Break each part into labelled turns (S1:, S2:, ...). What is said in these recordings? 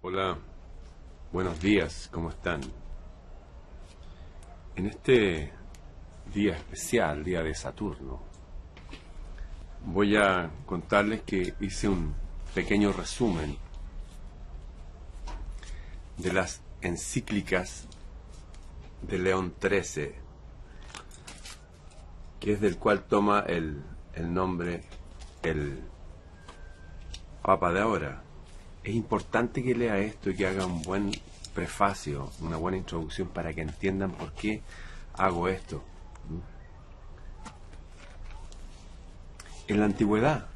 S1: Hola, buenos días, ¿cómo están? En este día especial, día de Saturno, voy a contarles que hice un pequeño resumen de las encíclicas de León XIII, que es del cual toma el nombre el Papa de ahora. Es importante que lea esto y que haga un buen prefacio, una buena introducción para que entiendan por qué hago esto. En la antigüedad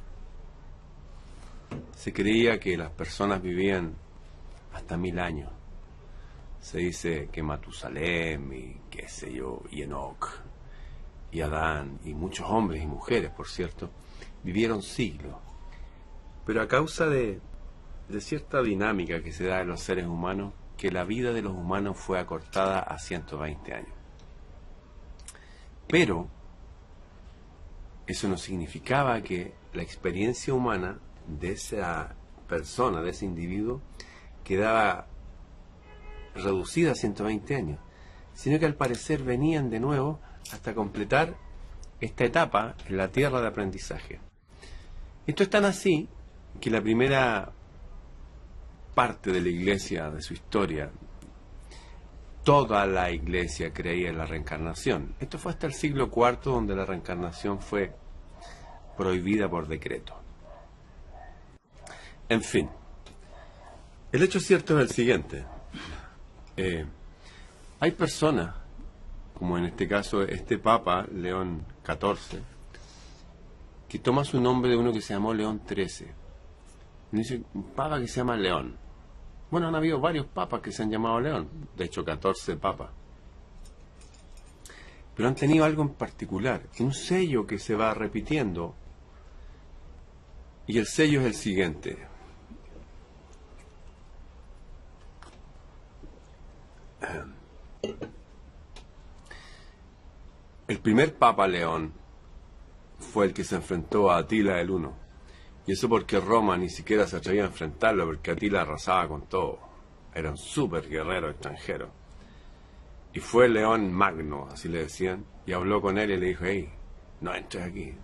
S1: se creía que las personas vivían hasta 1000 años. Se dice que Matusalem y qué sé yo, y Enoch y Adán y muchos hombres y mujeres, por cierto, vivieron siglos. Pero a causa de cierta dinámica que se da en los seres humanos, que la vida de los humanos fue acortada a 120 años. Pero eso no significaba que la experiencia humana de esa persona, de ese individuo, quedaba reducida a 120 años, sino que al parecer venían de nuevo hasta completar esta etapa en la tierra de aprendizaje. Esto es tan así que la primera parte de la iglesia, de su historia, toda la iglesia creía en la reencarnación. Esto fue hasta el siglo IV, donde la reencarnación fue prohibida por decreto. En fin, el hecho cierto es el siguiente. Hay personas, como en este caso este Papa, León XIV, que toma su nombre de uno que se llamó León XIII. Dice un papa que se llama León. Bueno, han habido varios papas que se han llamado León, de hecho 14 papas. Pero han tenido algo en particular, un sello que se va repitiendo. Y el sello es el siguiente. El primer Papa León fue el que se enfrentó a Atila el Huno. Y eso porque Roma ni siquiera se atrevía a enfrentarlo, porque Atila arrasaba con todo. Era un súper guerrero extranjero. Y fue León Magno, así le decían, y habló con él y le dijo: hey, no entres aquí.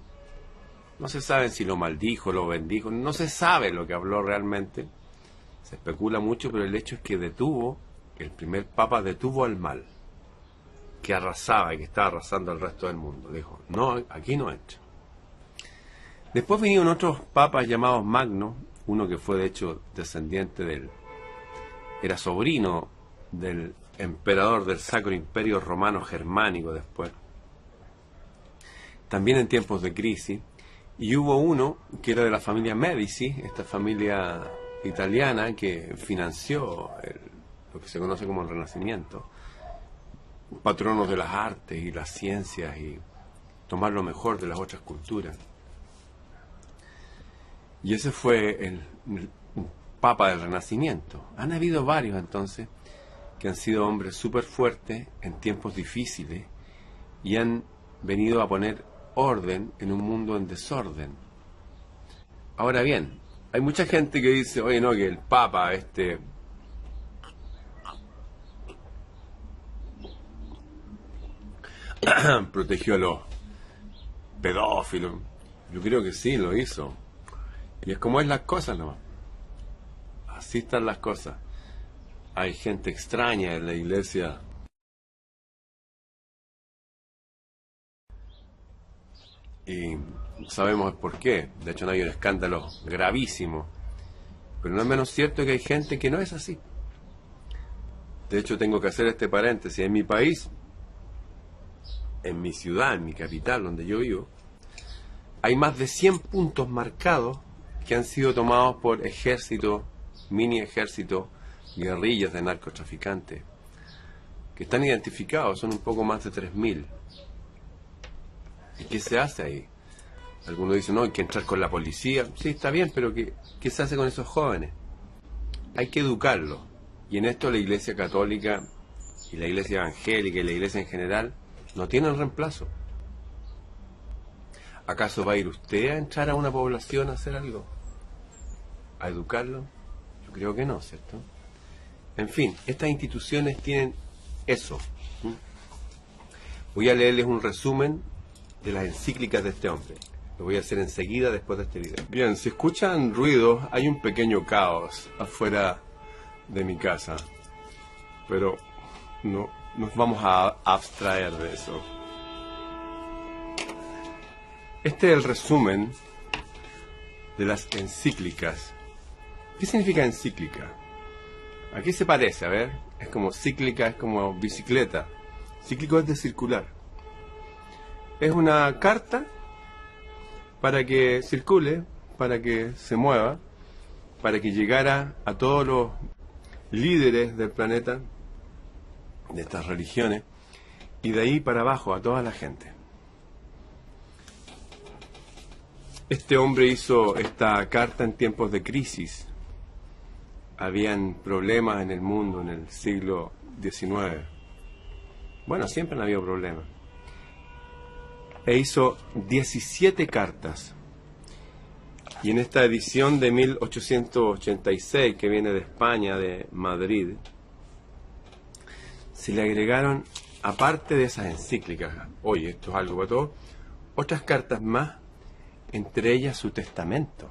S1: No se sabe si lo maldijo, lo bendijo, no se sabe lo que habló realmente. Se especula mucho, pero el hecho es que el primer papa detuvo al mal, que arrasaba y que estaba arrasando al resto del mundo. Le dijo: no, aquí no entra. Después vinieron otros papas llamados Magno, uno que fue de hecho descendiente era sobrino del emperador del Sacro Imperio Romano Germánico después, también en tiempos de crisis, y hubo uno que era de la familia Medici, esta familia italiana que financió lo que se conoce como el Renacimiento, patronos de las artes y las ciencias y tomar lo mejor de las otras culturas. Y ese fue el Papa del Renacimiento. Han habido varios entonces que han sido hombres súper fuertes en tiempos difíciles y han venido a poner orden en un mundo en desorden. Ahora bien, hay mucha gente que dice: oye, no, que el Papa protegió a los pedófilos. Yo creo que sí, lo hizo. Y es como es las cosas nomás. Así están las cosas. Hay gente extraña en la iglesia. Y sabemos por qué. De hecho, no hay un escándalo gravísimo. Pero no es menos cierto que hay gente que no es así. De hecho, tengo que hacer este paréntesis. En mi país, en mi ciudad, en mi capital, donde yo vivo, hay más de 100 puntos marcados que han sido tomados por ejércitos, mini ejércitos, guerrillas de narcotraficantes, que están identificados, son un poco más de 3000. ¿Y qué se hace ahí? Algunos dicen: no, hay que entrar con la policía. Sí, está bien, pero ¿qué se hace con esos jóvenes? Hay que educarlos. Y en esto la Iglesia Católica y la Iglesia Evangélica y la Iglesia en general no tienen reemplazo. ¿Acaso va a ir usted a entrar a una población a hacer algo? ¿A educarlo? Yo creo que no, ¿cierto? En fin, estas instituciones tienen eso. Voy a leerles un resumen de las encíclicas de este hombre. Lo voy a hacer enseguida después de este video. Bien, si escuchan ruidos, hay un pequeño caos afuera de mi casa. Pero no nos vamos a abstraer de eso. Este es el resumen de las encíclicas. ¿Qué significa encíclica? ¿A qué se parece? A ver, es como cíclica, es como bicicleta. Cíclico es de circular. Es una carta para que circule, para que se mueva, para que llegara a todos los líderes del planeta, de estas religiones, y de ahí para abajo a toda la gente. Este hombre hizo esta carta en tiempos de crisis. Habían problemas en el mundo en el siglo XIX. Bueno, siempre han habido problemas. E hizo 17 cartas. Y en esta edición de 1886, que viene de España, de Madrid, se le agregaron, aparte de esas encíclicas, oye, esto es algo para todos, otras cartas más, entre ellas su testamento.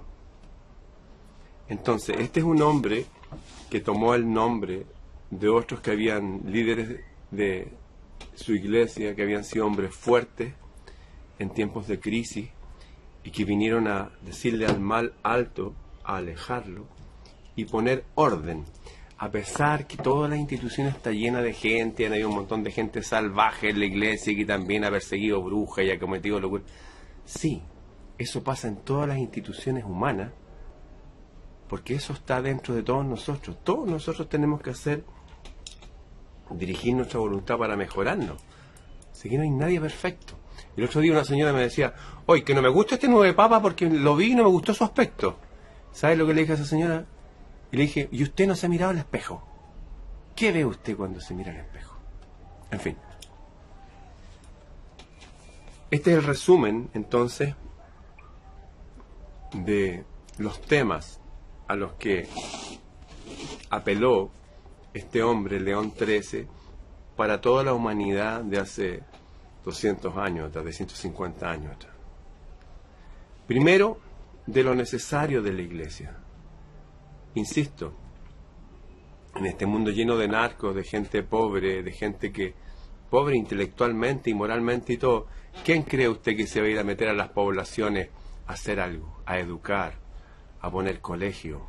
S1: Entonces, este es un hombre que tomó el nombre de otros que habían líderes de su iglesia, que habían sido hombres fuertes en tiempos de crisis y que vinieron a decirle al mal alto, a alejarlo y poner orden. A pesar que toda la institución está llena de gente, han habido un montón de gente salvaje en la iglesia y que también ha perseguido brujas y ha cometido locura. Sí, eso pasa en todas las instituciones humanas, porque eso está dentro de todos nosotros. Todos nosotros tenemos que dirigir nuestra voluntad para mejorarnos. Así que no hay nadie perfecto. El otro día una señora me decía, oye, que no me gusta este nuevo papa porque lo vi y no me gustó su aspecto. ¿Sabe lo que le dije a esa señora? Y le dije, ¿y usted no se ha mirado al espejo? ¿Qué ve usted cuando se mira al espejo? En fin. Este es el resumen, entonces, de los temas a los que apeló este hombre, León XIII, para toda la humanidad de hace 200 años atrás, de 150 años atrás. Primero, de lo necesario de la iglesia. Insisto, en este mundo lleno de narcos, de gente pobre, de gente que pobre intelectualmente y moralmente y todo, ¿quién cree usted que se va a ir a meter a las poblaciones a hacer algo, a educar, a poner colegio,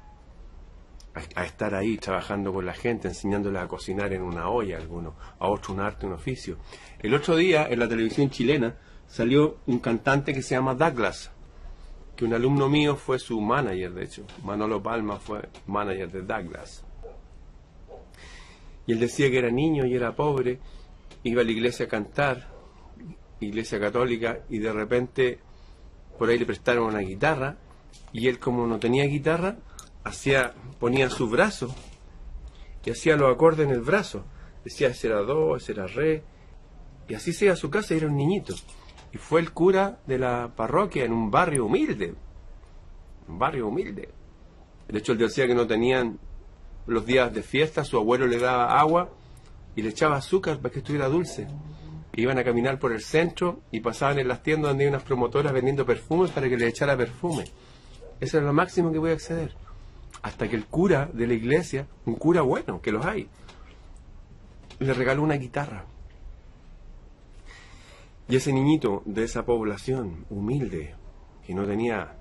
S1: a estar ahí trabajando con la gente, enseñándoles a cocinar en una olla a algunos, a otro un arte, un oficio? El otro día en la televisión chilena salió un cantante que se llama Douglas, que un alumno mío fue su manager, de hecho. Manolo Palma fue manager de Douglas. Y él decía que era niño y era pobre, iba a la iglesia a cantar, iglesia católica, y de repente por ahí le prestaron una guitarra, y él, como no tenía guitarra, ponía su brazo y hacía los acordes en el brazo. Decía, ese era do, ese era re, y así se iba a su casa y era un niñito. Y fue el cura de la parroquia en un barrio humilde. Un barrio humilde. De hecho, él decía que no tenían los días de fiesta, su abuelo le daba agua y le echaba azúcar para que estuviera dulce. Iban a caminar por el centro y pasaban en las tiendas donde hay unas promotoras vendiendo perfumes para que le echara perfume. Eso era lo máximo que voy a acceder. Hasta que el cura de la iglesia, un cura bueno, que los hay, le regaló una guitarra. Y ese niñito de esa población humilde, que no tenía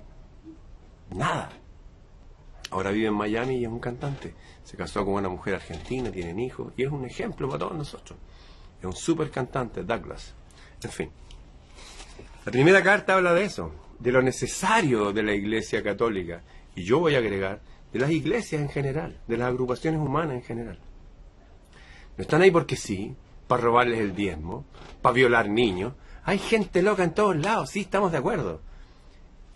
S1: nada, ahora vive en Miami y es un cantante. Se casó con una mujer argentina, tienen hijos, y es un ejemplo para todos nosotros. Es un súper cantante, Douglas. En fin. La primera carta habla de eso, de lo necesario de la Iglesia Católica. Y yo voy a agregar, de las iglesias en general, de las agrupaciones humanas en general. No están ahí porque sí, para robarles el diezmo, para violar niños. Hay gente loca en todos lados, sí, estamos de acuerdo.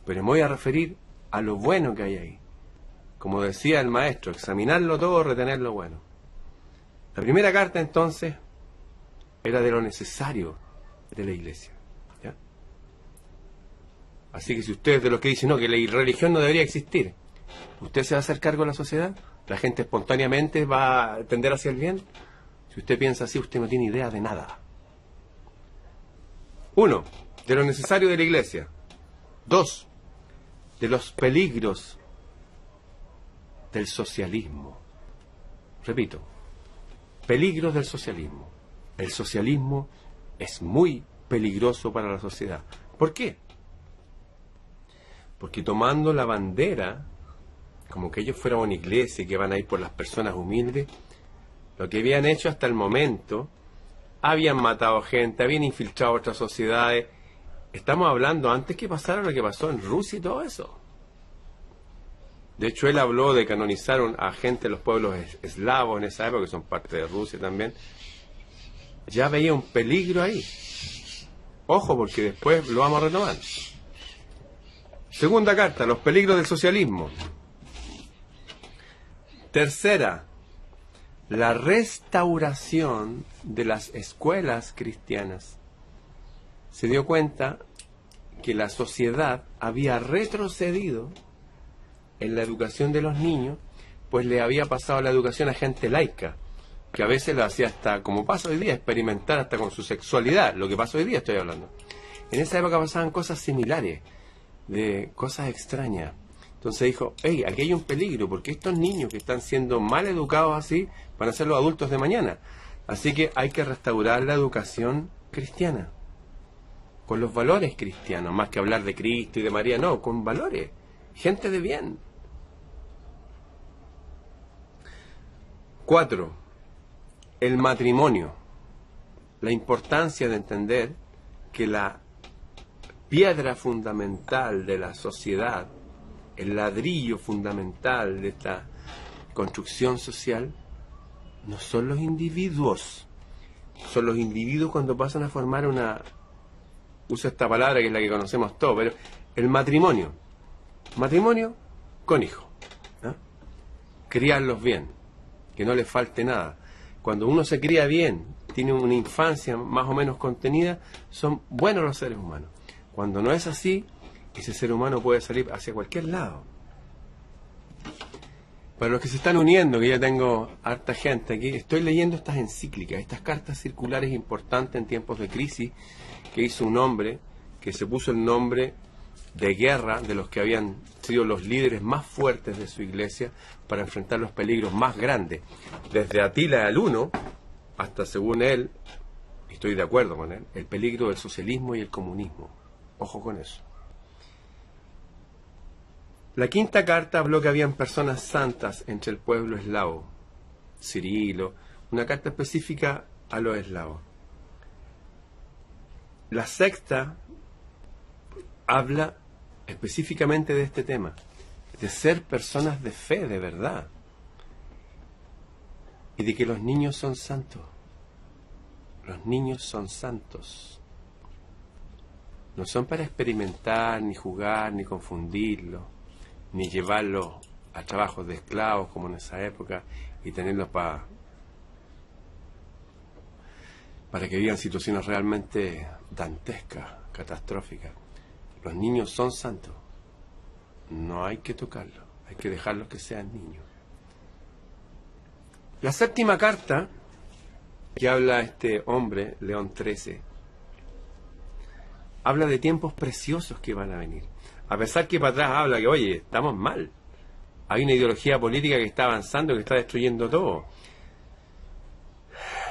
S1: Pero me voy a referir a lo bueno que hay ahí. Como decía el maestro, examinarlo todo, retener lo bueno. La primera carta, entonces, era de lo necesario de la iglesia. ¿Ya? Así que si usted es de los que dicen, no, que la religión no debería existir, ¿usted se va a hacer cargo de la sociedad? ¿La gente espontáneamente va a tender hacia el bien? Si usted piensa así, usted no tiene idea de nada. 1. De lo necesario de la Iglesia. 2. De los peligros del socialismo. Repito, peligros del socialismo. El socialismo es muy peligroso para la sociedad. ¿Por qué? Porque tomando la bandera, como que ellos fueran una iglesia y que van a ir por las personas humildes, lo que habían hecho hasta el momento, habían matado gente, habían infiltrado otras sociedades. Estamos hablando antes que pasara lo que pasó en Rusia y todo eso. De hecho, él habló de canonizar a gente de los pueblos eslavos en esa época, que son parte de Rusia también. Ya veía un peligro ahí. Ojo, porque después lo vamos a retomar. Segunda carta, los peligros del socialismo. Tercera, la restauración de las escuelas cristianas. Se dio cuenta que la sociedad había retrocedido en la educación de los niños, pues le había pasado la educación a gente laica, que a veces lo hacía hasta, como pasa hoy día, experimentar hasta con su sexualidad, lo que pasa hoy día estoy hablando. En esa época pasaban cosas similares, de cosas extrañas. Entonces dijo, hey, aquí hay un peligro, porque estos niños que están siendo mal educados así, van a ser los adultos de mañana. Así que hay que restaurar la educación cristiana, con los valores cristianos, más que hablar de Cristo y de María, no, con valores, gente de bien. 4. El matrimonio. La importancia de entender que la piedra fundamental de la sociedad, el ladrillo fundamental de esta construcción social, no son los individuos. Son los individuos cuando pasan a formar una... Uso esta palabra que es la que conocemos todos, pero el matrimonio. Matrimonio con hijos. ¿No? Criarlos bien, que no les falte nada. Cuando uno se cría bien, tiene una infancia más o menos contenida, son buenos los seres humanos. Cuando no es así, ese ser humano puede salir hacia cualquier lado. Para los que se están uniendo, que ya tengo harta gente aquí, estoy leyendo estas encíclicas, estas cartas circulares importantes en tiempos de crisis, que hizo un hombre que se puso el nombre de guerra de los que habían sido los líderes más fuertes de su iglesia para enfrentar los peligros más grandes, desde Atila el Uno hasta, según él, estoy de acuerdo con él, el peligro del socialismo y el comunismo. Ojo con eso. La quinta carta habló que habían personas santas entre el pueblo eslavo, Cirilo, una carta específica a los eslavos. La sexta habla específicamente de este tema, de ser personas de fe, de verdad, y de que los niños son santos. Los niños son santos. No son para experimentar, ni jugar, ni confundirlos, ni llevarlos a trabajos de esclavos como en esa época y tenerlos para que vivan situaciones realmente dantescas, catastróficas. Los niños son santos. No hay que tocarlos, hay que dejarlos que sean niños. La séptima carta que habla este hombre, León XIII, habla de tiempos preciosos que van a venir. A pesar que para atrás habla que, oye, estamos mal. Hay una ideología política que está avanzando, que está destruyendo todo.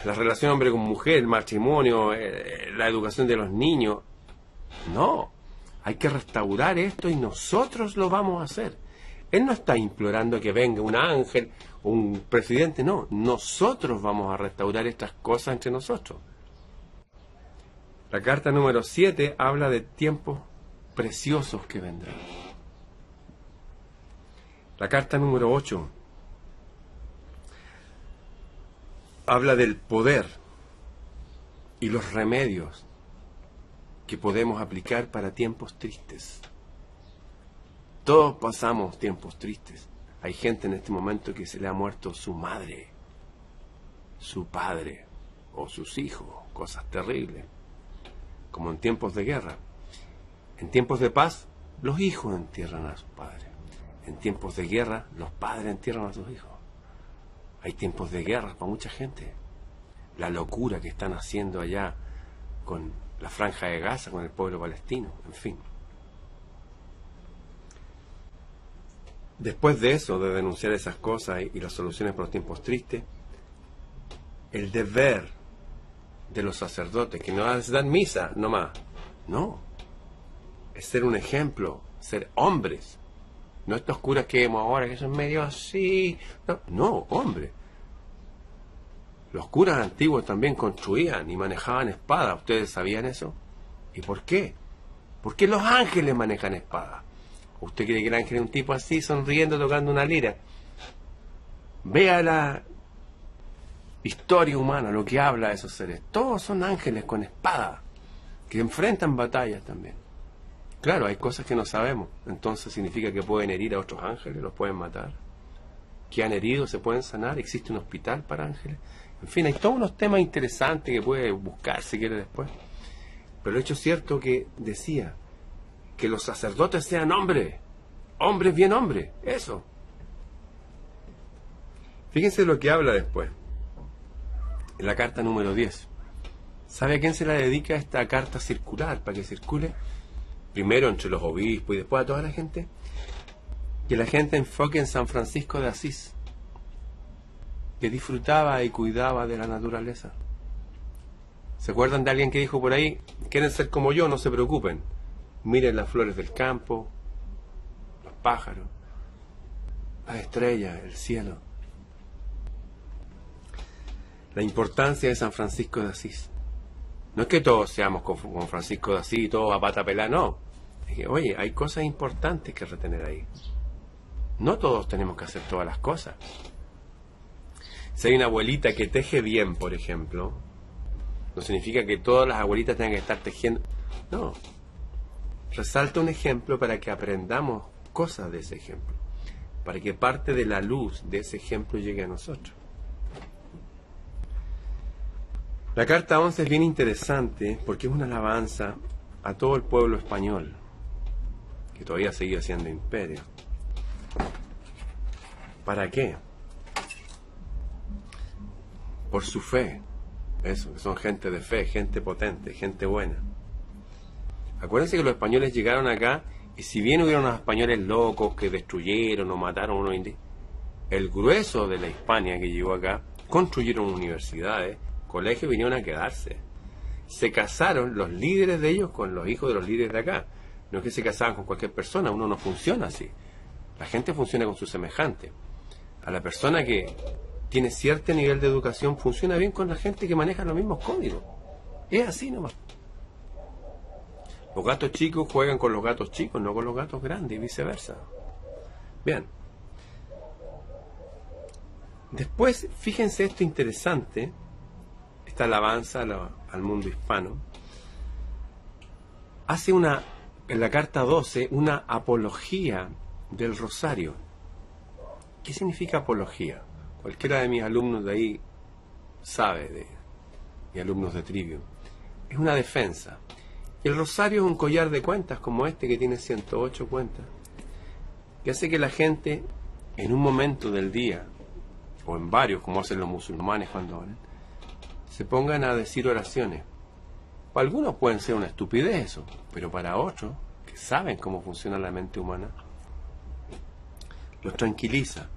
S1: La relación hombre con mujer, el matrimonio, la educación de los niños. No, hay que restaurar esto y nosotros lo vamos a hacer. Él no está implorando que venga un ángel o un presidente, no. Nosotros vamos a restaurar estas cosas entre nosotros. La carta número 7 habla de tiempos preciosos que vendrán. La carta número 8 habla del poder y los remedios que podemos aplicar para tiempos tristes. Todos pasamos tiempos tristes. Hay gente en este momento que se le ha muerto su madre, su padre o sus hijos, cosas terribles, como en tiempos de guerra. En tiempos de paz, los hijos entierran a sus padres. En tiempos de guerra, los padres entierran a sus hijos. Hay tiempos de guerra para mucha gente. La locura que están haciendo allá con la Franja de Gaza, con el pueblo palestino, en fin. Después de eso, de denunciar esas cosas y las soluciones para los tiempos tristes, el deber de los sacerdotes, que no es dar misa nomás, no, es ser un ejemplo, ser hombres, no estos curas que vemos ahora que son medio así, no, hombres. Los curas antiguos también construían y manejaban espadas. ¿Ustedes sabían eso? ¿Y por qué? ¿Por qué los ángeles manejan espadas? ¿Usted cree que el ángel es un tipo así, sonriendo, tocando una lira? Vea la historia humana, lo que habla de esos seres. Todos son ángeles con espada, que enfrentan batallas también. Claro, hay cosas que no sabemos. Entonces significa que pueden herir a otros ángeles, los pueden matar. Que han herido, se pueden sanar. Existe un hospital para ángeles. En fin, hay todos unos temas interesantes que puede buscar si quiere después. Pero el hecho es cierto que decía que los sacerdotes sean hombres. Hombres bien hombres. Eso. Fíjense lo que habla después. En la carta número 10. ¿Sabe a quién se la dedica esta carta circular? Para que circule primero entre los obispos y después a toda la gente. Que la gente enfoque en San Francisco de Asís, que disfrutaba y cuidaba de la naturaleza. ¿Se acuerdan de alguien que dijo por ahí? Quieren ser como yo, no se preocupen. Miren las flores del campo, los pájaros, las estrellas, el cielo. La importancia de San Francisco de Asís. No es que todos seamos como Francisco de Asís, todos a pata pelada, no. Es que, oye, hay cosas importantes que retener ahí. No todos tenemos que hacer todas las cosas. Si hay una abuelita que teje bien, por ejemplo, no significa que todas las abuelitas tengan que estar tejiendo. No. Resalta un ejemplo para que aprendamos cosas de ese ejemplo. Para que parte de la luz de ese ejemplo llegue a nosotros. La carta 11 es bien interesante porque es una alabanza a todo el pueblo español, que todavía seguía siendo imperio. ¿Para qué? Por su fe. Eso, que son gente de fe, gente potente, gente buena. Acuérdense que los españoles llegaron acá y si bien hubieron unos españoles locos que destruyeron o mataron a unos indígenas, el grueso de la Hispania que llegó acá construyeron universidades, colegios, vinieron a quedarse. Se casaron los líderes de ellos con los hijos de los líderes de acá. No es que se casaban con cualquier persona, uno no funciona así. La gente funciona con su semejante. A la persona que tiene cierto nivel de educación funciona bien con la gente que maneja los mismos códigos. Es así nomás. Los gatos chicos juegan con los gatos chicos, no con los gatos grandes y viceversa. Bien. Después, fíjense esto interesante, esta alabanza al mundo hispano. Hace en la carta 12, una apología del rosario. ¿Qué significa apología? Cualquiera de mis alumnos de ahí sabe, mis alumnos de Trivium. Es una defensa. Y el rosario es un collar de cuentas como este que tiene 108 cuentas, que hace que la gente en un momento del día, o en varios, como hacen los musulmanes cuando oran, se pongan a decir oraciones. Para algunos pueden ser una estupidez eso, pero para otros, que saben cómo funciona la mente humana, los tranquiliza.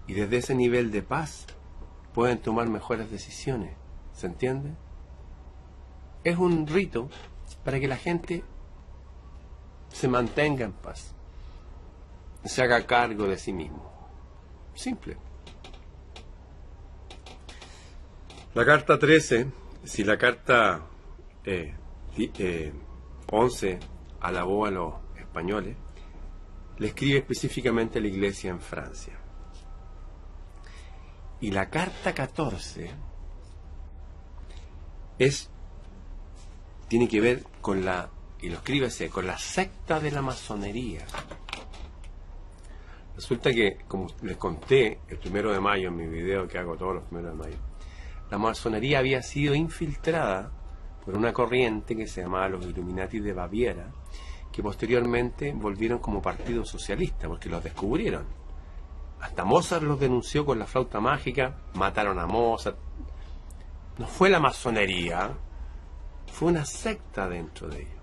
S1: Y desde ese nivel de paz pueden tomar mejores decisiones. ¿Se entiende? Es un rito para que la gente se mantenga en paz, se haga cargo de sí mismo. Simple. La carta 13, si la carta 11 alabó a los españoles, le escribe específicamente a la iglesia en Francia. Y la carta 14 tiene que ver con y lo escribe así, con la secta de la masonería. Resulta que, como les conté el 1 de mayo en mi video que hago todos los 1 de mayo, la masonería había sido infiltrada por una corriente que se llamaba los Illuminati de Baviera, que posteriormente volvieron como partido socialista, porque los descubrieron. Hasta Mozart los denunció con la flauta mágica, mataron a Mozart. No fue la masonería, fue una secta dentro de ellos.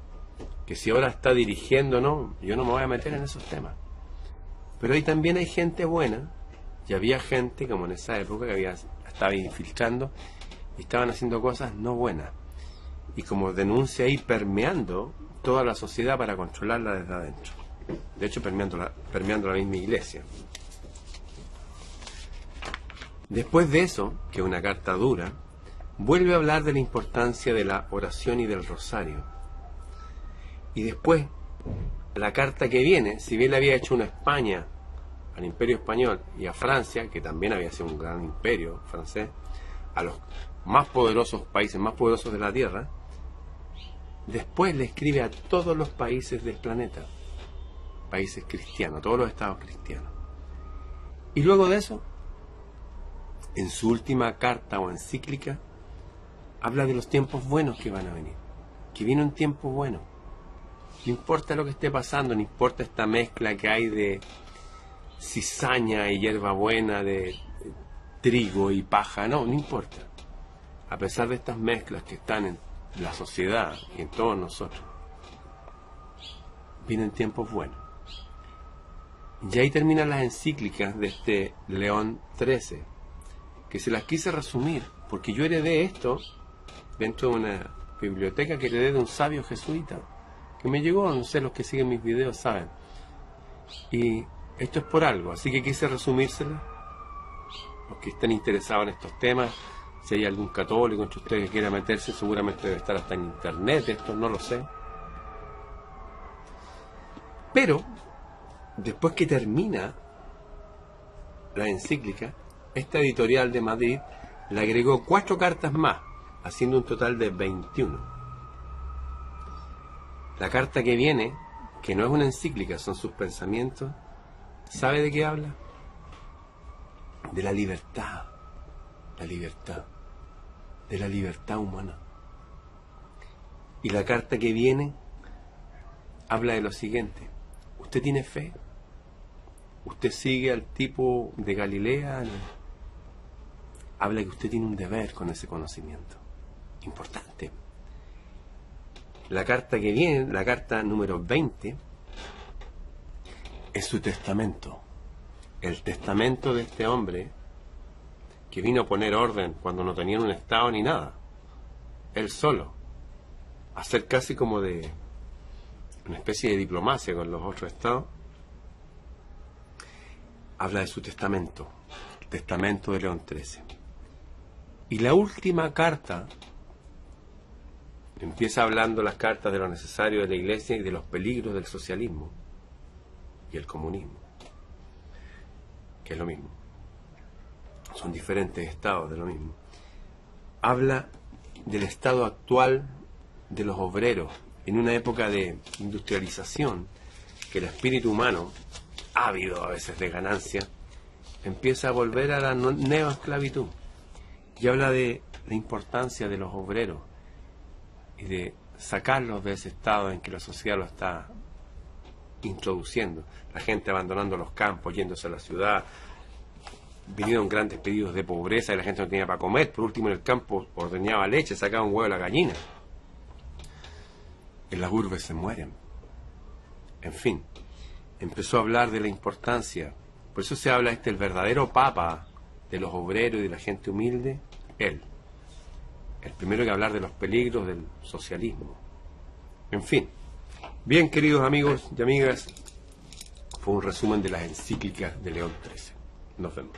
S1: Que si ahora está dirigiendo, no, yo no me voy a meter en esos temas. Pero ahí también hay gente buena, y había gente, como en esa época, que estaba infiltrando y estaban haciendo cosas no buenas. Y como denuncia ahí permeando toda la sociedad para controlarla desde adentro. De hecho, permeando la misma iglesia. Después de eso, que es una carta dura, vuelve a hablar de la importancia de la oración y del rosario. Y después, la carta que viene, si bien le había hecho una a España, al Imperio Español, y a Francia, que también había sido un gran imperio francés, a los más poderosos países, más poderosos de la Tierra, después le escribe a todos los países del planeta, países cristianos, todos los estados cristianos. Y luego de eso, en su última carta o encíclica, habla de los tiempos buenos que van a venir, que viene un tiempo bueno. No importa lo que esté pasando, no importa esta mezcla que hay de cizaña y hierbabuena, de trigo y paja, no importa. A pesar de estas mezclas que están en la sociedad y en todos nosotros, vienen tiempos buenos. Y ahí terminan las encíclicas de este León XIII, que se las quise resumir, porque yo heredé esto dentro de una biblioteca que heredé de un sabio jesuita, que me llegó, no sé, los que siguen mis videos saben. Y esto es por algo, así que quise resumírselo. Los que estén interesados en estos temas, si hay algún católico entre ustedes que quiera meterse, seguramente debe estar hasta en internet, esto no lo sé. Pero, después que termina la encíclica, esta editorial de Madrid le agregó 4 cartas más, haciendo un total de 21. La carta que viene, que no es una encíclica, son sus pensamientos, ¿sabe de qué habla? De la libertad, de la libertad humana. Y la carta que viene habla de lo siguiente: ¿usted tiene fe? ¿Usted sigue al tipo de Galilea? Habla que usted tiene un deber con ese conocimiento. Importante. La carta que viene, la carta número 20, es su testamento. El testamento de este hombre que vino a poner orden cuando no tenían un estado ni nada. Él solo. Hacer casi como de una especie de diplomacia con los otros estados. Habla de su testamento. El testamento de León XIII. Y la última carta empieza hablando las cartas de lo necesario de la Iglesia y de los peligros del socialismo y el comunismo, que es lo mismo. Son diferentes estados de lo mismo. Habla del estado actual de los obreros en una época de industrialización, que el espíritu humano, ávido a veces de ganancia, empieza a volver a la neoesclavitud. Y habla de la importancia de los obreros y de sacarlos de ese estado en que la sociedad lo está introduciendo. La gente abandonando los campos, yéndose a la ciudad. Vinieron grandes pedidos de pobreza y la gente no tenía para comer. Por último, en el campo ordeñaba leche, sacaba un huevo de la gallina. En las urbes se mueren. En fin, empezó a hablar de la importancia. Por eso se habla el verdadero papa de los obreros y de la gente humilde, él. El primero que hablar de los peligros del socialismo. En fin. Bien, queridos amigos y amigas, fue un resumen de las encíclicas de León XIII. Nos vemos.